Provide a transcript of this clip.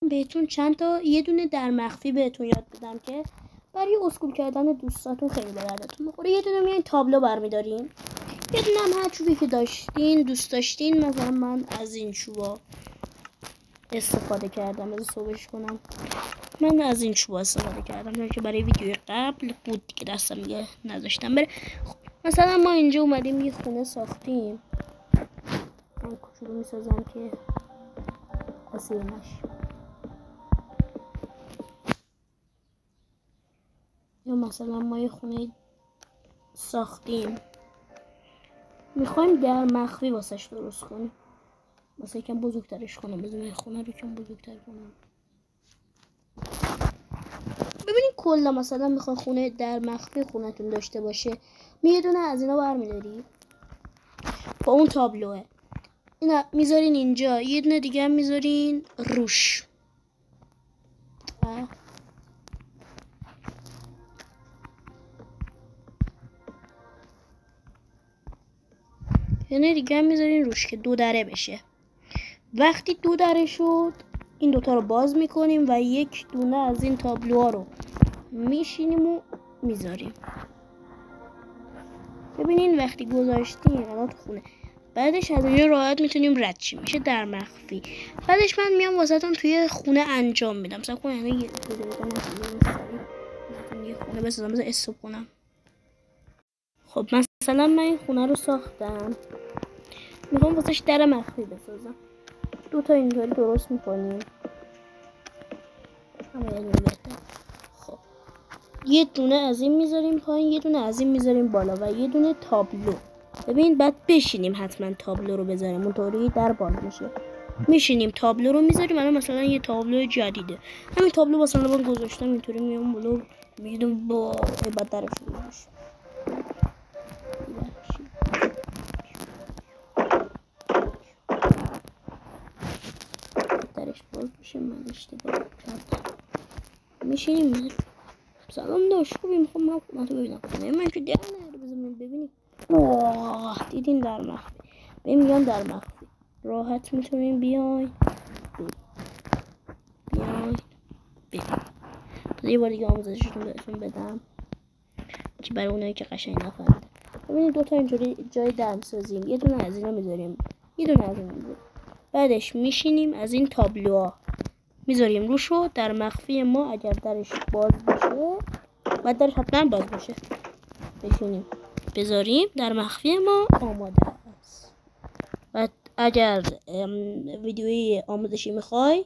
بهتون چند تا یه دونه در مخفی بهتون یاد بدم که برای اسکول کردن دوستاتون خیلی به دردتون میخوره. یه دونه میایین تابلو برمیدارین، یه دونه هم هر چوبی که داشتین دوست داشتین. مثلا من از این چوبا استفاده کردم، از صبحش کنم. من از این چوبا استفاده کردم که برای ویدیوی قبل بود که دستم دیگه نذاشتم بره. مثلا ما اینجا اومدیم یه خونه ساختیم. من کوچولو میسازم که اسیر نشه. یا مثلا ما یه خونه ساختیم، میخوایم در مخفی واسش درست کنیم. واسه یکم بزرگترش کنم. بذارم خونه رو یکم بزرگتر کنم. ببینید کلا مثلا میخوای خونه در مخفی خونتون داشته باشه، یه دونه از اینا برمیداری با اون تابلوه، اینا میذارین اینجا، یه دونه دیگه هم میذارین روش. یه دیگه هم میذارین روش که 2 دره بشه. وقتی 2 دره شد این دوتا رو باز میکنیم و یک دونه از این تابلوها رو میشینیم و میذاریم. ببینین وقتی گذاشتیم الان تو خونه، بعدش از اینجا راحت میتونیم رد شیم. میشه در مخفی. بعدش من میام واسهتون توی خونه انجام میدم. مثلا خونه یه خونه بسازم، مثلا استوب کنم. خب مثلا من این خونه رو ساختم، میخوام واسش در مخفی بسازم. 2 تا اینطوری درست میکنیم. خب یه دونه از این میذاریم پایین، یه دونه از این میذاریم بالا و یه دونه تابلو. ببین بعد بشینیم حتما تابلو رو بذاریم، اونطوری در باز میشه. میشینیم تابلو رو میذاریم. الان مثلا یه تابلو جدیده، همین تابلو مثلا من گذاشتم اینطوری، میام بالا میگم با بعد درش میشه. درش باز میشه. من اشتباه کردم. میشینیم سلام داشت خوبی، میخوام من خونتو ببینم. من که در نهره بزنیم ببینیم. اوه دیدین در مخفی. میگم در مخفی راحت میتونین بیاین یه بار دیگه آموزشتون بهتون بدم که برای اونایی که قشنگ نفهمیدن. ببینید 2 تا اینجوری جای در میسازیم. یه دونه از اینا میذاریم، یه دونه از اینا میذاریم. بعدش میشینیم از این تابلوها میذاریم روشو. در مخفی ما اگر درش باز بشه، بعد درش حتما باز بشه، بشینیم بذاریم. در مخفی ما آماده است. و اگر ویدیوی آموزشی میخوای